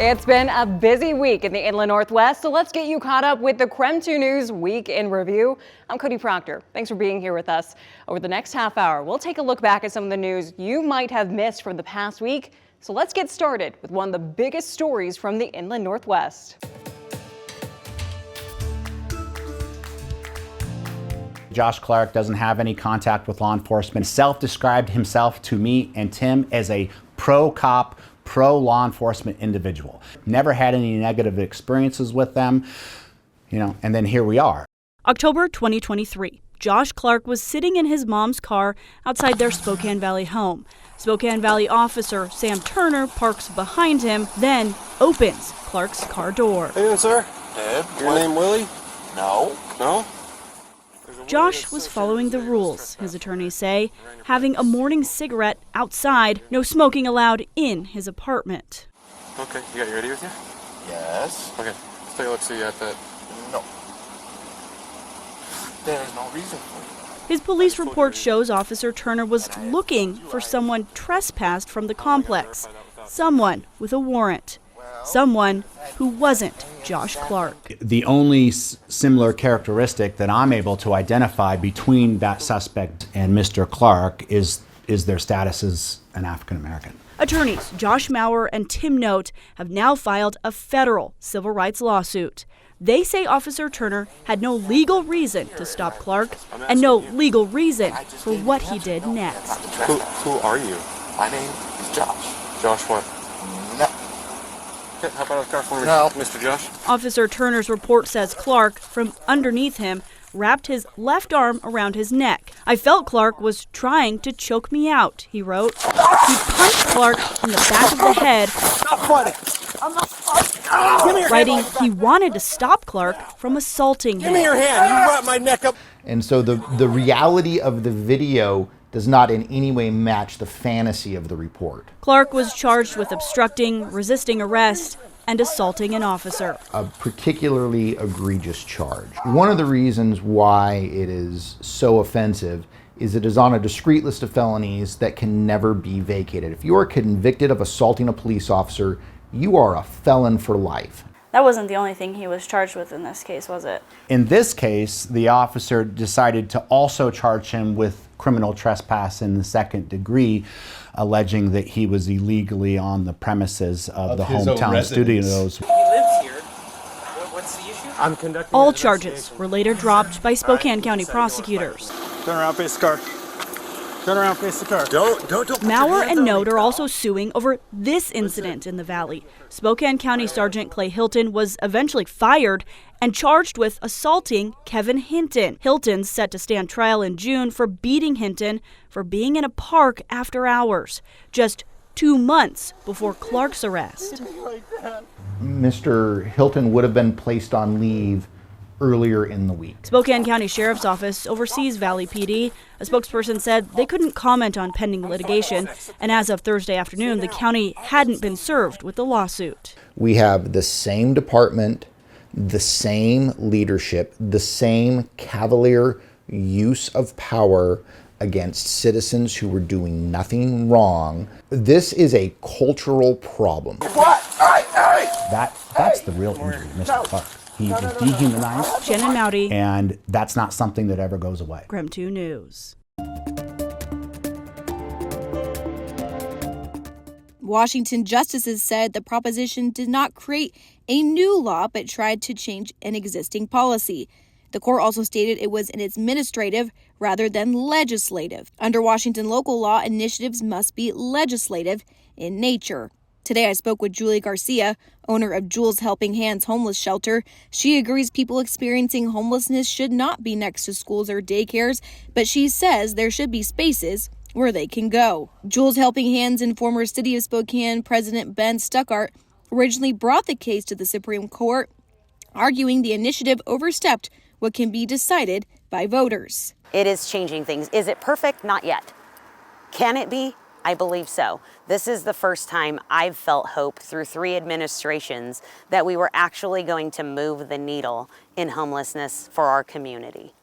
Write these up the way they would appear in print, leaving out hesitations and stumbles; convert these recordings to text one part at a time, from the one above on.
It's been a busy week in the Inland Northwest, so let's get you caught up with the KREM 2 News Week in Review. I'm Cody Proctor. Thanks for being here with us. Over the next half hour, we'll take a look back at some of the news you might have missed from the past week. So let's get started with one of the biggest stories from the Inland Northwest. Josh Clark doesn't have any contact with law enforcement. Self-described himself to me and Tim as a pro-cop, pro-law enforcement individual. Never had any negative experiences with them, and then here we are. October 2023. Josh Clark was sitting in his mom's car outside their Spokane Valley home. Spokane Valley officer Sam Turner parks behind him, then opens Clark's car door. How you doing, sir? Good. Your name Willie? No. No? Josh was following the rules, his attorneys say, having a morning cigarette outside, no smoking allowed in his apartment. Okay, you got your ID with you? Yes. Okay, let's take a look, see you at that. No. There's no reason for it. His police report shows Officer Turner was looking for someone trespassed from the complex, someone with a warrant, someone who wasn't Josh Clark. The only similar characteristic that I'm able to identify between that suspect and Mr. Clark is their status as an African American. Attorneys Josh Maurer and Tim Note have now filed a federal civil rights lawsuit. They say Officer Turner had no legal reason to stop Clark and no legal reason for what he did next. Who are you? My name is Josh. Josh what? No. Okay, hop out of the car for me, No. Mr. Josh. Officer Turner's report says Clark, from underneath him, wrapped his left arm around his neck. I felt Clark was trying to choke me out, he wrote. He punched Clark in the back of the head, Stop fighting! I'm not fighting! Give me your writing hand. he wanted to stop Clark from assaulting Give me him. your hand. You wrap my neck up. And so the reality of the video does not in any way match the fantasy of the report. Clark was charged with obstructing, resisting arrest, and assaulting an officer. A particularly egregious charge. One of the reasons why it is so offensive is it is on a discrete list of felonies that can never be vacated. If you are convicted of assaulting a police officer, you are a felon for life. That wasn't the only thing he was charged with in this case, was it? In this case, the officer decided to also charge him with criminal trespass in the second degree, alleging that he was illegally on the premises of the hometown studios. He lives here. What's the issue? I'm conducting All an charges investigation. were later dropped by Spokane County prosecutors. Turn around, face the car. Turn around, face the car. Don't. Maurer and Note are also suing over this incident in the valley. Spokane County Sergeant Clay Hilton was eventually fired and charged with assaulting Kevin Hinton. Hilton's set to stand trial in June for beating Hinton for being in a park after hours, just 2 months before Clark's arrest. Mr. Hilton would have been placed on leave earlier in the week. Spokane County Sheriff's Office oversees Valley PD. A spokesperson said they couldn't comment on pending litigation, and as of Thursday afternoon, the county hadn't been served with the lawsuit. We have the same department, the same leadership, the same cavalier use of power against citizens who were doing nothing wrong. This is a cultural problem. What? That's the real injury, Mr. Clark. He was dehumanized, Shannon Mowdy, and that's not something that ever goes away. KREM 2 News. Washington justices said the proposition did not create a new law but tried to change an existing policy. The court also stated it was an administrative rather than legislative. Under Washington local law, initiatives must be legislative in nature. Today I spoke with Julie Garcia, owner of Jules Helping Hands Homeless Shelter. She agrees people experiencing homelessness should not be next to schools or daycares, but she says there should be spaces where they can go. Jules Helping Hands and former City of Spokane President Ben Stuckart originally brought the case to the Supreme Court, arguing the initiative overstepped what can be decided by voters. It is changing things. Is it perfect? Not yet. Can it be? I believe so. This is the first time I've felt hope through 3 administrations that we were actually going to move the needle in homelessness for our community.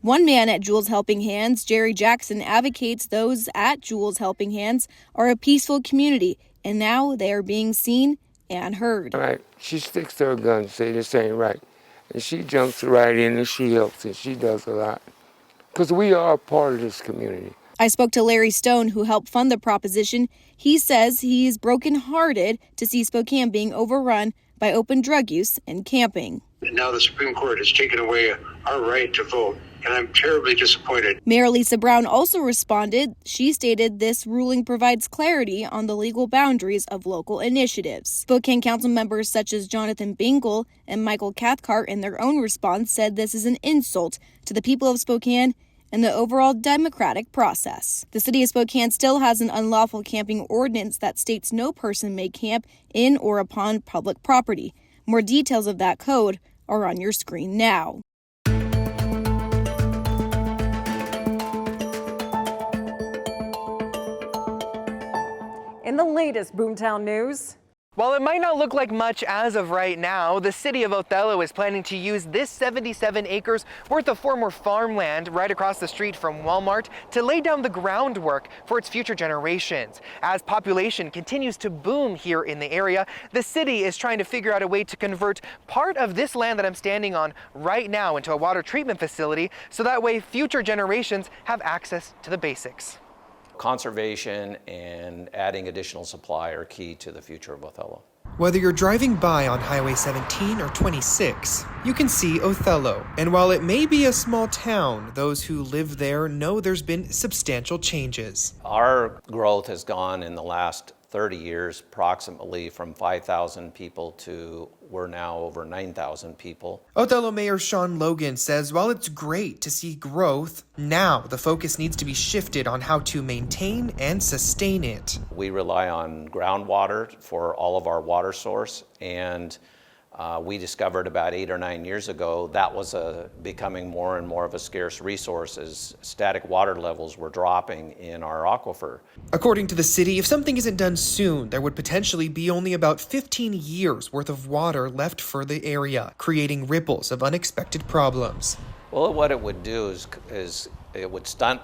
One man at Jules Helping Hands, Jerry Jackson, advocates those at Jules Helping Hands are a peaceful community, and now they are being seen and heard. All right, she sticks to her guns, say this ain't right. And she jumps right in and she helps and she does a lot. Because we are a part of this community. I spoke to Larry Stone, who helped fund the proposition. He says he's brokenhearted to see Spokane being overrun by open drug use and camping. And now the Supreme Court has taken away our right to vote, and I'm terribly disappointed. Mayor Lisa Brown also responded. She stated this ruling provides clarity on the legal boundaries of local initiatives. Spokane council members such as Jonathan Bingle and Michael Cathcart, in their own response, said this is an insult to the people of Spokane and the overall democratic process. The city of Spokane still has an unlawful camping ordinance that states no person may camp in or upon public property. More details of that code are on your screen now. In the latest Boomtown news. While it might not look like much as of right now, the city of Othello is planning to use this 77 acres worth of former farmland right across the street from Walmart to lay down the groundwork for its future generations. As population continues to boom here in the area, the city is trying to figure out a way to convert part of this land that I'm standing on right now into a water treatment facility, so that way future generations have access to the basics. Conservation and adding additional supply are key to the future of Othello. Whether you're driving by on Highway 17 or 26, you can see Othello. And while it may be a small town, those who live there know there's been substantial changes. Our growth has gone in the last 30 years approximately from 5,000 people to we're now over 9,000 people. Othello Mayor Sean Logan says while it's great to see growth, now the focus needs to be shifted on how to maintain and sustain it. We rely on groundwater for all of our water source, and we discovered about 8 or 9 years ago that was becoming more and more of a scarce resource as static water levels were dropping in our aquifer. According to the city, if something isn't done soon, there would potentially be only about 15 years worth of water left for the area, creating ripples of unexpected problems. Well, what it would do is it would stunt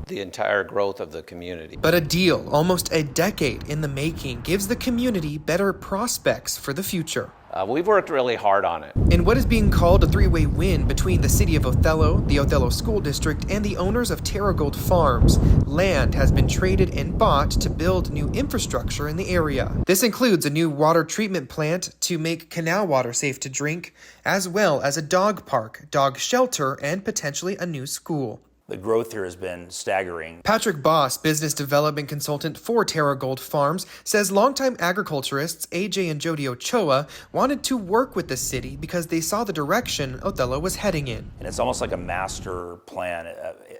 the entire growth of the community. But a deal almost a decade in the making gives the community better prospects for the future. We've worked really hard on it. In what is being called a three-way win between the city of Othello, the Othello School District, and the owners of Terrigold Farms, land has been traded and bought to build new infrastructure in the area. This includes a new water treatment plant to make canal water safe to drink, as well as a dog park, dog shelter, and potentially a new school. The growth here has been staggering. Patrick Boss, business development consultant for Terrigold Farms, says longtime agriculturists AJ and Jody Ochoa wanted to work with the city because they saw the direction Othello was heading in. And it's almost like a master plan,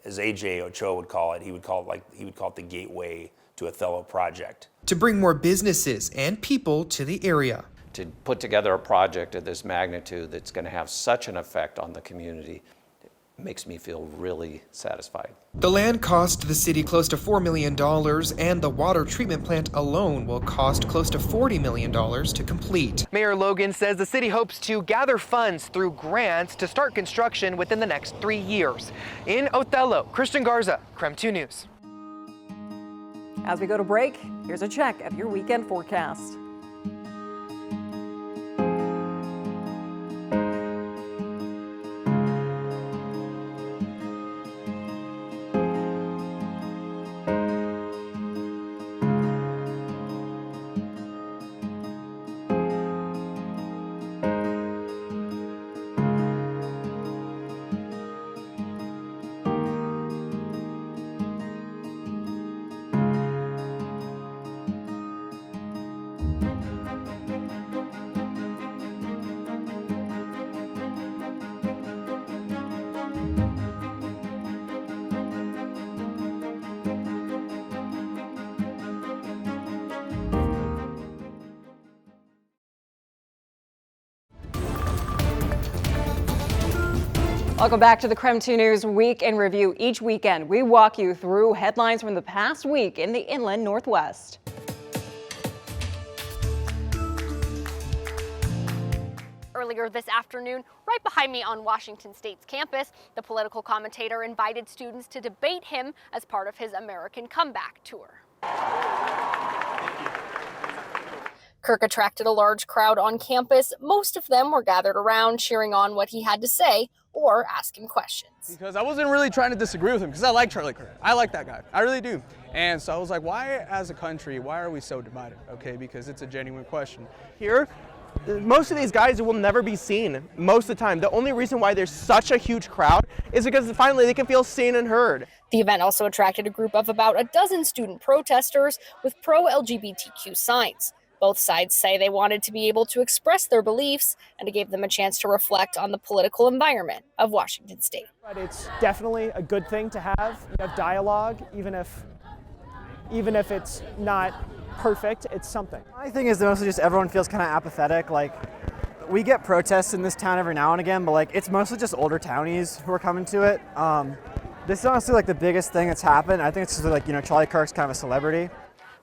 as AJ Ochoa would call it. He would call it the Gateway to Othello project. To bring more businesses and people to the area. To put together a project of this magnitude that's going to have such an effect on the community makes me feel really satisfied. The land cost the city close to $4 million, and the water treatment plant alone will cost close to $40 million to complete. Mayor Logan says the city hopes to gather funds through grants to start construction within the next 3 years. In Othello, Christian Garza, KREM 2 News. As we go to break, here's a check of your weekend forecast. Welcome back to the KREM 2 News Week in Review. Each weekend, we walk you through headlines from the past week in the Inland Northwest. Earlier this afternoon, right behind me on Washington State's campus, the political commentator invited students to debate him as part of his American Comeback Tour. Kirk attracted a large crowd on campus. Most of them were gathered around, cheering on what he had to say or asking questions. Because I wasn't really trying to disagree with him, because I like Charlie Kirk. I like that guy. I really do. And so I was like, why, as a country, why are we so divided? Okay, because it's a genuine question. Here, most of these guys will never be seen most of the time. The only reason why there's such a huge crowd is because finally they can feel seen and heard. The event also attracted a group of about a dozen student protesters with pro-LGBTQ signs. Both sides say they wanted to be able to express their beliefs, and it gave them a chance to reflect on the political environment of Washington State. But it's definitely a good thing to have. You have dialogue, even if it's not perfect, it's something. My thing is mostly just everyone feels kind of apathetic. Like, we get protests in this town every now and again, but like it's mostly just older townies who are coming to it. This is honestly like the biggest thing that's happened. I think it's just like, Charlie Kirk's kind of a celebrity.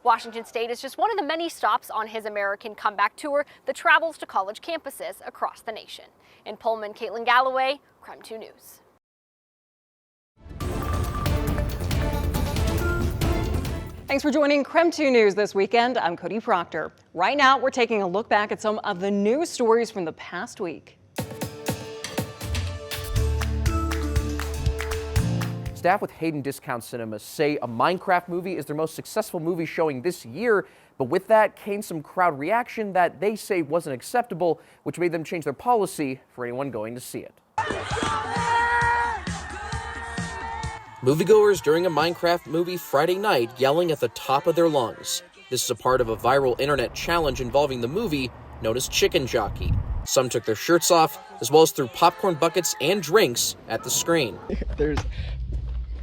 Washington State is just one of the many stops on his American Comeback Tour that travels to college campuses across the nation. In Pullman, Caitlin Galloway, KREM 2 News. Thanks for joining KREM 2 News this weekend. I'm Cody Proctor. Right now, we're taking a look back at some of the news stories from the past week. Staff with Hayden Discount Cinemas say a Minecraft movie is their most successful movie showing this year, but with that came some crowd reaction that they say wasn't acceptable, which made them change their policy for anyone going to see it. Moviegoers during a Minecraft movie Friday night yelling at the top of their lungs. This is a part of a viral internet challenge involving the movie known as Chicken Jockey. Some took their shirts off, as well as threw popcorn buckets and drinks at the screen. There's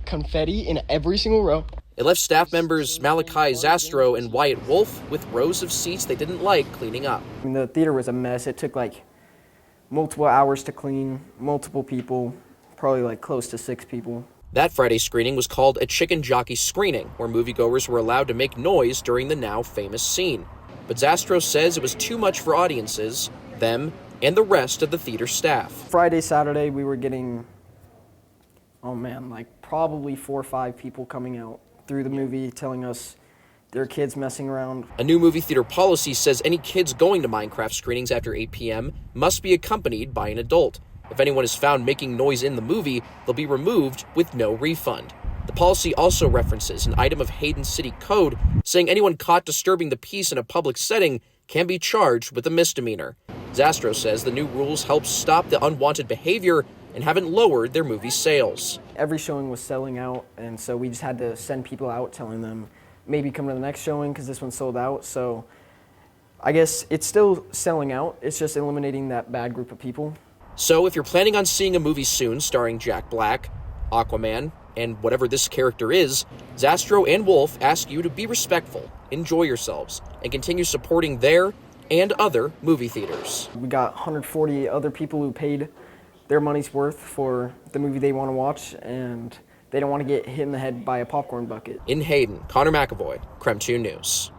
confetti in every single row. It left staff members Malachi Zastro and Wyatt Wolf with rows of seats they didn't like cleaning up. I mean, the theater was a mess. It took like multiple hours to clean, multiple people, probably like close to 6 people. That Friday screening was called a Chicken Jockey screening, where moviegoers were allowed to make noise during the now famous scene. But Zastro says it was too much for audiences, them, and the rest of the theater staff. Friday, Saturday, we were getting, like probably 4 or 5 people coming out through the movie telling us their kids messing around. A new movie theater policy says any kids going to Minecraft screenings after 8 p.m. must be accompanied by an adult. If anyone is found making noise in the movie, they'll be removed with no refund. The policy also references an item of Hayden City Code saying anyone caught disturbing the peace in a public setting can be charged with a misdemeanor. Zastro says the new rules help stop the unwanted behavior and haven't lowered their movie sales. Every showing was selling out, and so we just had to send people out telling them maybe come to the next showing because this one sold out. So I guess it's still selling out. It's just eliminating that bad group of people. So if you're planning on seeing a movie soon starring Jack Black, Aquaman, and whatever this character is, Zastro and Wolf ask you to be respectful, enjoy yourselves, and continue supporting their and other movie theaters. We got 140 other people who paid their money's worth for the movie they want to watch, and they don't want to get hit in the head by a popcorn bucket. In Hayden, Connor McAvoy, KREM 2 News.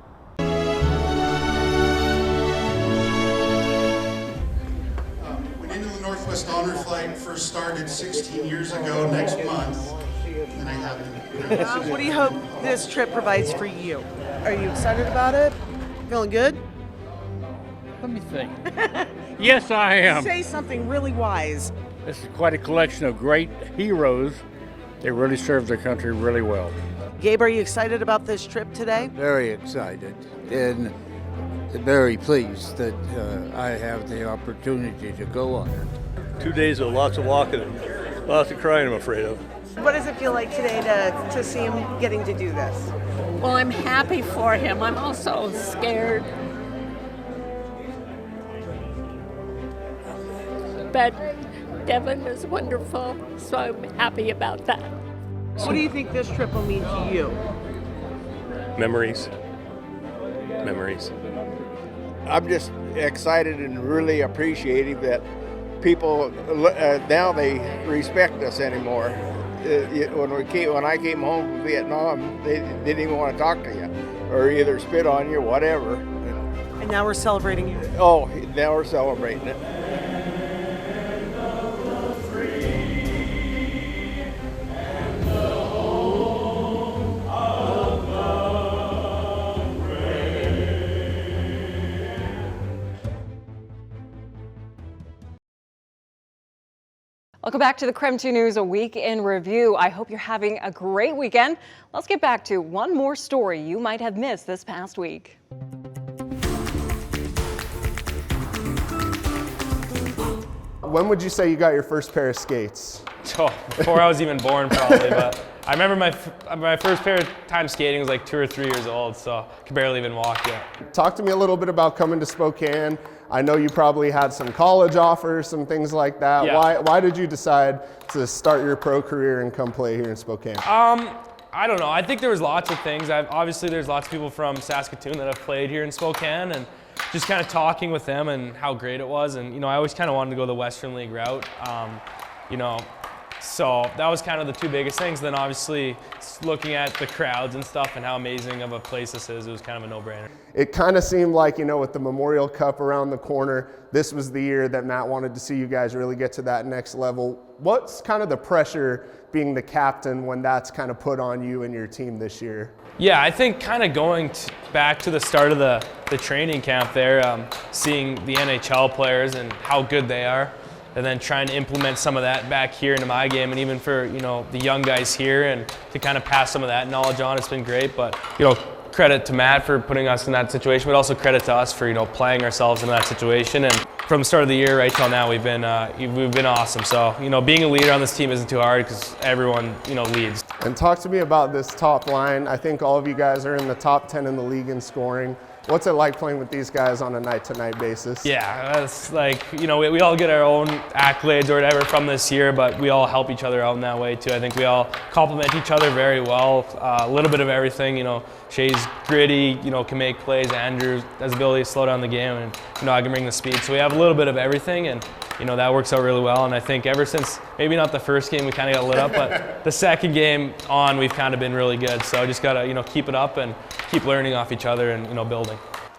Northwest Honor Flight first started 16 years ago next month, and I haven't. What do you hope this trip provides for you? Are you excited about it? Feeling good? Let me think. Yes, I am. Say something really wise. This is quite a collection of great heroes. They really served their country really well. Gabe, are you excited about this trip today? Very excited and very pleased that I have the opportunity to go on it. 2 days of lots of walking and lots of crying, I'm afraid of. What does it feel like today to see him getting to do this? Well, I'm happy for him. I'm also scared. But Devin is wonderful, so I'm happy about that. What do you think this trip will mean to you? Memories. Memories. I'm just excited and really appreciative that people now they respect us anymore. When I came home from Vietnam, they didn't even want to talk to you, or either spit on you, whatever. And now we're celebrating you. Oh, now we're celebrating it. Welcome back to the KREM 2 News, a week in review. I hope you're having a great weekend. Let's get back to one more story you might have missed this past week. When would you say you got your first pair of skates? Oh, before I was even born, probably. But I remember my first pair of time skating was like 2 or 3 years old, so I could barely even walk yet. Talk to me a little bit about coming to Spokane. I know you probably had some college offers, some things like that. Yeah. Why did you decide to start your pro career and come play here in Spokane? I don't know. I think there was lots of things. Obviously, there's lots of people from Saskatoon that have played here in Spokane, and just kind of talking with them and how great it was. And, you know, I always kind of wanted to go the Western League route, you know, so that was kind of the two biggest things. Then obviously looking at the crowds and stuff and how amazing of a place this is, it was kind of a no-brainer. It kind of seemed like, you know, with the Memorial Cup around the corner, this was the year that Matt wanted to see you guys really get to that next level. What's kind of the pressure being the captain when that's kind of put on you and your team this year? Yeah, I think kind of going back to the start of the training camp there, seeing the NHL players and how good they are, and then trying to implement some of that back here into my game, and even for, you know, the young guys here, and to kind of pass some of that knowledge on. It's been great, but, you know, credit to Matt for putting us in that situation, but also credit to us for, you know, playing ourselves into that situation. And from the start of the year right till now, we've been awesome. So, you know, being a leader on this team isn't too hard because everyone, you know, leads. And talk to me about this top line. I think all of you guys are in the top 10 in the league in scoring. What's it like playing with these guys on a night-to-night basis? Yeah, that's like, you know, we all get our own accolades or whatever from this year, but we all help each other out in that way too. I think we all complement each other very well. A little bit of everything, you know. Shay's gritty, you know, can make plays. Andrew has the ability to slow down the game, and, you know, I can bring the speed. So we have a little bit of everything, and, you know, that works out really well. And I think ever since, maybe not the first game, we kind of got lit up, but the second game on, we've kind of been really good. So I just got to, you know, keep it up and keep learning off each other and, you know, building.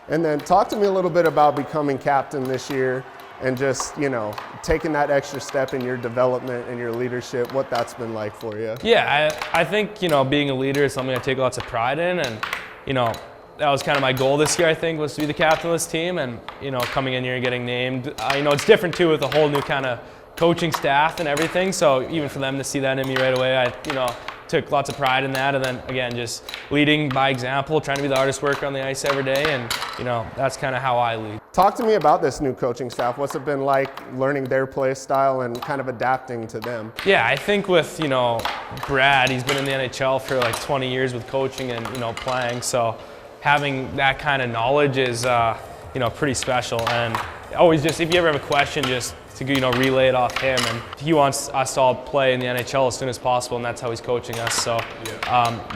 And then talk to me a little bit about becoming captain this year and just, you know, taking that extra step in your development and your leadership, what that's been like for you. Yeah, I think, you know, being a leader is something I take lots of pride in, and, you know, that was kind of my goal this year, I think, was to be the captain of this team. And, you know, coming in here and getting named, you know, it's different too with a whole new kind of coaching staff and everything. So even for them to see that in me right away, I, you know, took lots of pride in that. And then again, just leading by example, trying to be the hardest worker on the ice every day. And, you know, that's kind of how I lead. Talk to me about this new coaching staff. What's it been like learning their play style and kind of adapting to them? Yeah, I think with, you know, Brad, he's been in the NHL for like 20 years with coaching and, you know, playing. So having that kind of knowledge is, you know, pretty special. And always just, if you ever have a question, just to, you know, relay it off him. And he wants us to all play in the NHL as soon as possible, and that's how he's coaching us. So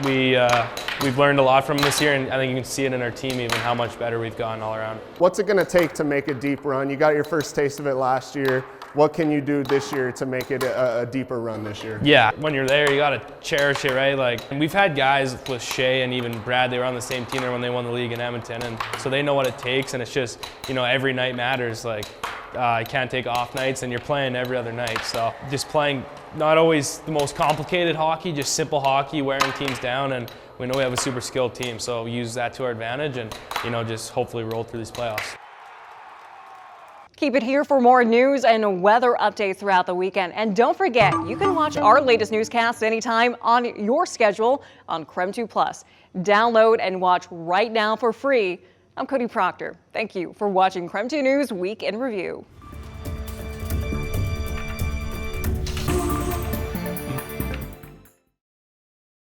we've learned a lot from him this year, and I think you can see it in our team even how much better we've gotten all around. What's it going to take to make a deep run? You got your first taste of it last year. What can you do this year to make it a deeper run this year? Yeah, when you're there, you got to cherish it, right? Like, and we've had guys with Shay and even Brad, they were on the same team there when they won the league in Edmonton, and so they know what it takes, and it's just, you know, every night matters. Like, you can't take off nights, and you're playing every other night. So just playing not always the most complicated hockey, just simple hockey, wearing teams down, and we know we have a super skilled team, so use that to our advantage and, you know, just hopefully roll through these playoffs. Keep it here for more news and weather updates throughout the weekend. And don't forget, you can watch our latest newscasts anytime on your schedule on KREM 2+. Download and watch right now for free. I'm Cody Proctor. Thank you for watching KREM 2 News Week in Review.